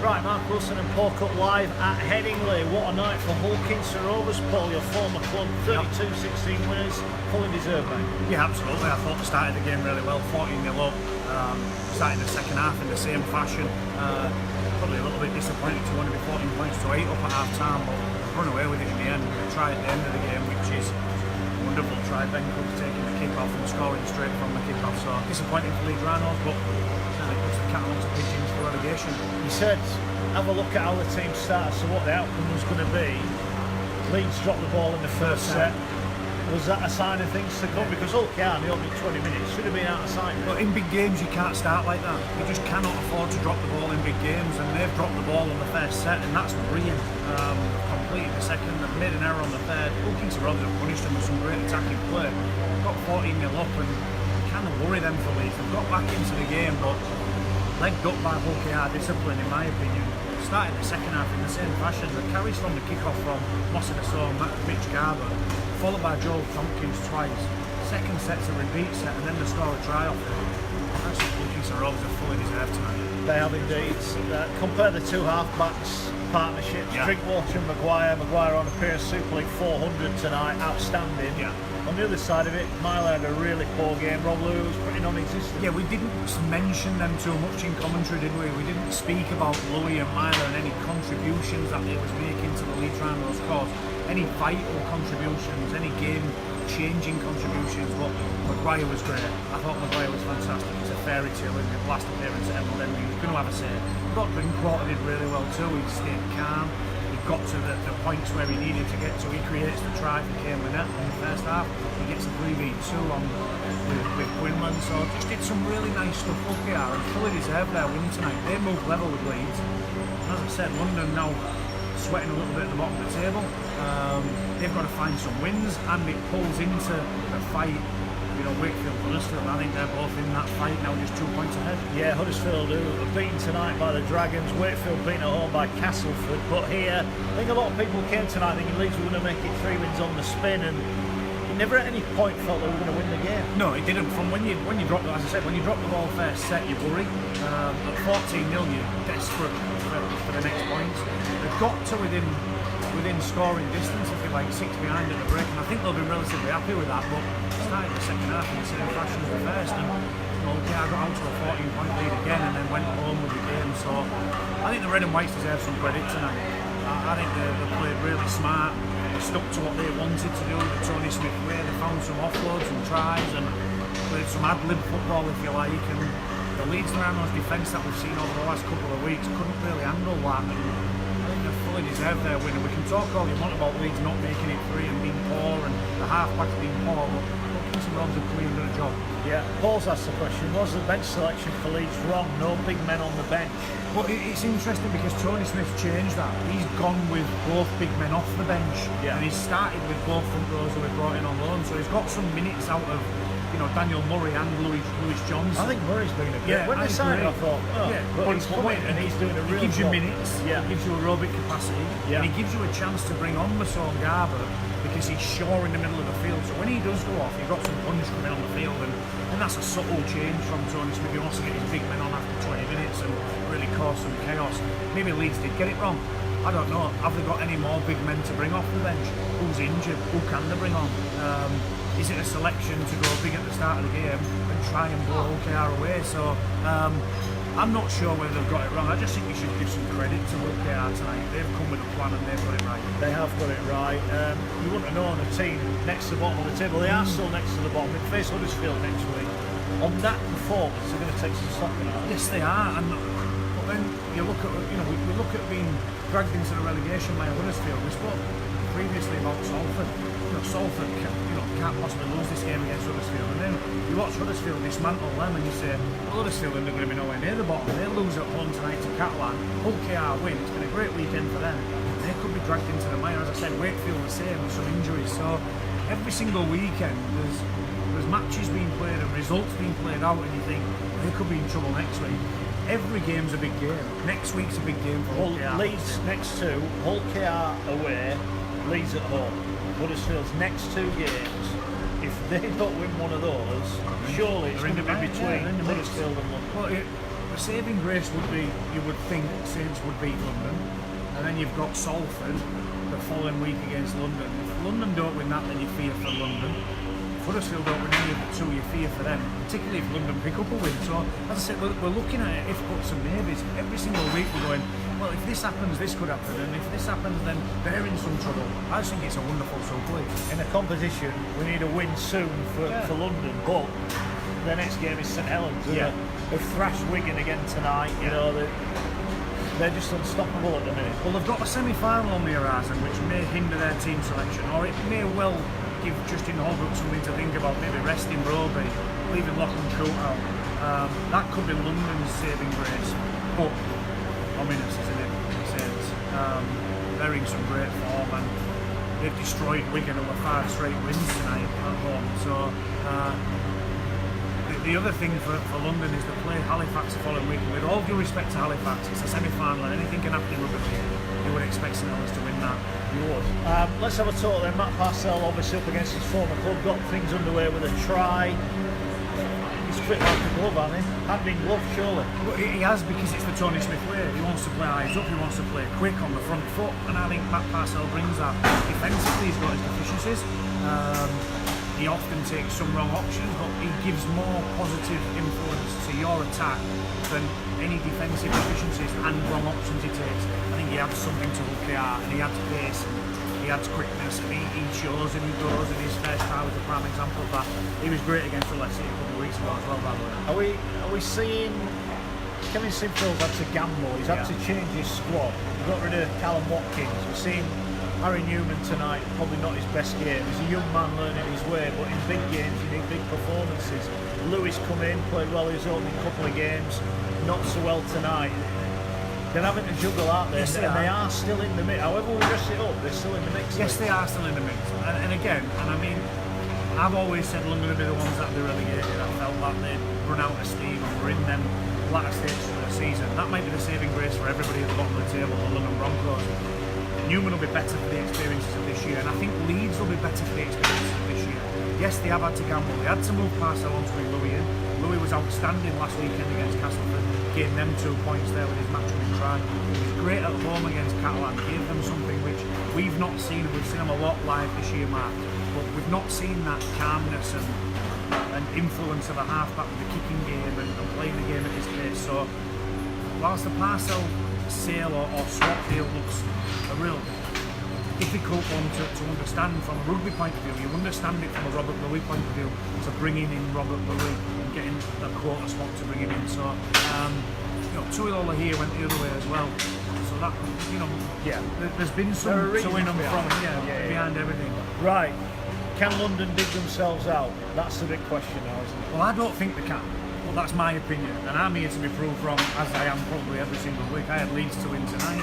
Right, Mark, Wilson and Paul Cooke live at Headingley. What a night for Hull Kingston Rovers. Paul, your former club, 32-16 winners, fully deserved, mate. Yeah, absolutely. I thought they started the game really well, 14-0 up, starting the second half in the same fashion. Probably a little bit disappointed to only be 14 points to 8 up at half time, but run away with it in the end. We tried at the end of the game, which is a wonderful try. Ben Cook taking the kick off and scoring straight from the kick off. So disappointing for Leeds Rhinos, but certainly puts the cat amongst the pigeons for relegation. You said, have a look at how the team started, so what the outcome was going to be. Leeds dropped the ball in the first set. Was that a sign of things to come? Because Hull in the opening 20 minutes should have been out of sight. But in big games you can't start like that. You just cannot afford to drop the ball in big games, and they've dropped the ball on the first set, and that's worrying. Completed the second, they've made an error on the third. Kingston Rovers have punished them with some great attacking play. Got 14-0 up, and kind of worry them for Leeds. They've got back into the game, but legged up by Hull discipline, in my opinion. Started the second half in the same fashion. The carries from the kick-off from Mossad Assault, Mitch Garber, followed by Joel Tompkins twice. Second set's a repeat set, and then the score a try off. That's what Kingston Rovers have fully deserved tonight. They have indeed. Compare the two half-backs partnerships. Yeah. Drinkwater and McGuire. McGuire on a pair of Super League 400 tonight, outstanding. Yeah. On the other side of it, Myler had a really poor game. Rob Lewis was pretty non-existent. Yeah, we didn't mention them too much in commentary, did we? We didn't speak about Louis and Myler and any contributions that they was making to the Leeds Rhinos cause. Any vital contributions, any game-changing contributions, but McGuire was great. I thought McGuire was fantastic. It's a fairy tale in his last appearance at Emblem. He was going to have a say. Got Drinkwater did really well too. He stayed calm. Got to the points where he needed to get to. He creates the try for Kane Winnett in the first half. He gets a 3v2 on with Quinlan. So just did some really nice stuff up here and fully deserved their win tonight. They moved level with Leeds. As I said, London now sweating a little bit at the bottom of the table. They've got to find some wins, and it pulls into the fight. You know, Wakefield, Huddersfield, I think they're both in that fight now, just 2 points ahead. Yeah, Huddersfield who were beaten tonight by the Dragons, Wakefield beaten at home by Castleford, but here, I think a lot of people came tonight thinking Leeds were going to make it 3 wins on the spin, and you never at any point felt they were going to win the game. No, it didn't. From when you drop, as I said, when you drop the ball first set, you worry. At 14-0, you're desperate for the next points. They've got to within scoring distance, if you like, 6 behind at the break, and I think they'll be relatively happy with that, but started the second half in the same fashion as the first, and I got out to a 14-point lead again and then went home with the game. So I think the Red and Whites deserve some credit tonight. I think they played really smart. They stuck to what they wanted to do with the Tony Smith way. They found some offloads and tries and played some ad-lib football, if you like, and the Leeds Rhinos defence that we've seen over the last couple of weeks couldn't really handle that, and I think they fully deserved their win. And we can talk all you want about Leeds not making it free and being poor and the half-backs being poor, but Kingston Rovers have clearly done a job. Yeah, Paul's asked the question, was the bench selection for Leeds wrong? No big men on the bench. But it's interesting because Tony Smith's changed that. He's gone with both big men off the bench, and he's started with both front rows who he brought in on loan, so he's got some minutes out of Daniel Murray and Lewis Johnson. I think Murray's doing a great. Yeah, when they signed, I thought, but he's come in and he's doing a real He gives you job. minutes, he gives you aerobic capacity, and he gives you a chance to bring on Masson Garber because he's sure in the middle of the field. So when he does go off, you've got some punch coming on the field, and that's a subtle change from Tony Smith. He wants to get his big men on after 20 minutes and really cause some chaos. Maybe Leeds did get it wrong. I don't know. Have they got any more big men to bring off the bench? Who's injured? Who can they bring on? Is it a selection to go big at the start of the game and try and blow OKR away? So I'm not sure whether they've got it wrong. I just think you should give some credit to OKR tonight. They've come with a plan and they've got it right. They have got it right. You wouldn't have known a team next to the bottom of the table. They are still next to the bottom. They face Huddersfield next week. On that performance, they're going to take some stock in it. Yes, they are. But then you look at, we look at being dragged into the relegation by Huddersfield. We spoke previously about Salford. Salford can't possibly lose this game against Huddersfield, and then you watch Huddersfield dismantle them and you say, well, Huddersfield are going to be nowhere near the bottom. They lose at home tonight to Catalan. Hull KR win. It's been a great weekend for them. They could be dragged into the mire. As I said, Wakefield the same with some injuries. So every single weekend there's matches being played and results being played out, and you think they could be in trouble next week. Every game's a big game. Next week's a big game for Hull KR. Leeds next 2, Hull KR away, Leeds at home. Huddersfield's next 2 games, if they don't win one of those, surely it's going to be between Huddersfield and London. Well, saving grace would be, you would think Saints would beat London, and then you've got Salford the following week against London. If London don't win that, then you fear for London. If Huddersfield don't win any of the two, you fear for them, particularly if London pick up a win. So, as I said, we're looking at it if buts and maybes. Every single week we're going, well, if this happens, this could happen, and if this happens, then they're in some trouble. I just think it's a wonderful Super League. In a competition, we need a win soon for London, but the next game is St Helens. They've thrashed Wigan again tonight. You know, they're just unstoppable at the minute. Well, they've got a semi-final on the horizon, which may hinder their team selection, or it may well give Justin Holbrook something to think about, maybe resting Roby, leaving Lachlan Cooke out. That could be London's saving grace, but ominous, isn't it? They're in some great form, and they've destroyed Wigan over 5 straight wins tonight at home. So the other thing for London is to play Halifax the following week. With all due respect to Halifax, it's a semi-final and anything can happen in rugby. You would expect St Helens to win that. You would. Let's have a talk then. Matt Parcell obviously up against his former club, got things underway with a try. He's fit like a glove, hasn't he? Hand in glove, surely. But he has, because it's the Tony Smith way. He wants to play eyes up, he wants to play quick on the front foot, and I think Matt Parcell brings that. Defensively, he's got his deficiencies. He often takes some wrong options, but he gives more positive influence to your attack than any defensive deficiencies and wrong options he takes. I think he adds something to look at, and he adds pace, and he adds quickness, and he shows and he goes, and his first try was a prime example of that. He was great against the Leicester a couple of weeks ago as well, by the way. Are we seeing Kevin Sinfield's had to gamble, he's had to change his squad. He got rid of Callum Watkins. We're seeing Harry Newman tonight, probably not his best game. He's a young man learning his way, but in big games you need big performances. Lewis come in, played well his opening couple of games, not so well tonight. They're having to juggle, aren't they? Yes, and they are still in the mix. However we dress it up, they're still in the mix. Yes, they are still in the mix. And again, I mean, I've always said London would be the ones that would be relegated. I felt like they'd run out of steam and were in them latter stages of the season. That might be the saving grace for everybody at the bottom of the table, the London Broncos. Newman will be better for the experiences of this year, and I think Leeds will be better for the experiences of this year. Yes, they have had to gamble. They had to move Parcell on to bring Louis in. Louis was outstanding last weekend against Castleford, gave them 2 points there with his match-winning try. He was great at home against Catalan, gave them something which we've not seen. We've seen him a lot live this year, Mark, but we've not seen that calmness and influence of a halfback with the kicking game and playing the game at his pace. So whilst the Parcell sale or swap deal looks a real difficult one to understand from a rugby point of view, you understand it from a Robert Louis point of view, to bringing in Robert Louis and getting the quota spot to bring him in. So Tuilola here went the other way as well, so that, there's been some to win them from behind everything. Right, can London dig themselves out? That's the big question now, isn't it? Well, I don't think they can. Well, that's my opinion, and I'm here to be proved wrong, as I am probably every single week. I had Leeds to win tonight.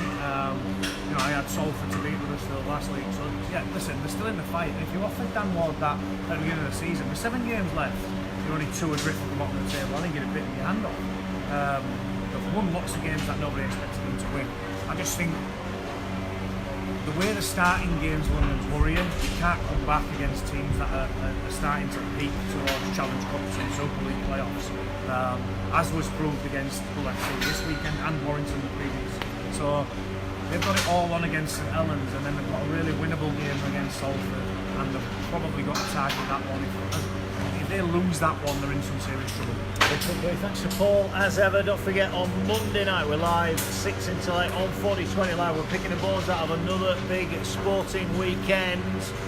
I had Salford to beat Huddersfield last week. So yeah, listen, they're still in the fight. And if you offered Dan Ward that at the beginning of the season, with 7 games left, you're only 2 adrift at the bottom of the table. I think you'd have bitten your hand off. They've won lots of games that nobody expected them to win. I just think the way they're starting games, London's worrying. You can't come back against teams that are starting to peak towards Challenge Cups and Super League playoffs, as was proved against Hull FC this weekend and Warrington the previous. So they've got it all on against St Helens, and then they've got a really winnable game against Salford, and they've probably got to target that one. If they lose that one, they're in some serious trouble. Thanks to Paul, as ever. Don't forget, on Monday night we're live 6 until 8 on 4020 Live. We're picking the boards out of another big sporting weekend.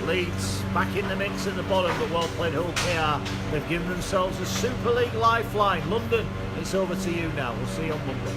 Leeds back in the mix at the bottom, but well played Hull KR. They've given themselves a Super League lifeline. London, it's over to you now. We'll see you on Monday.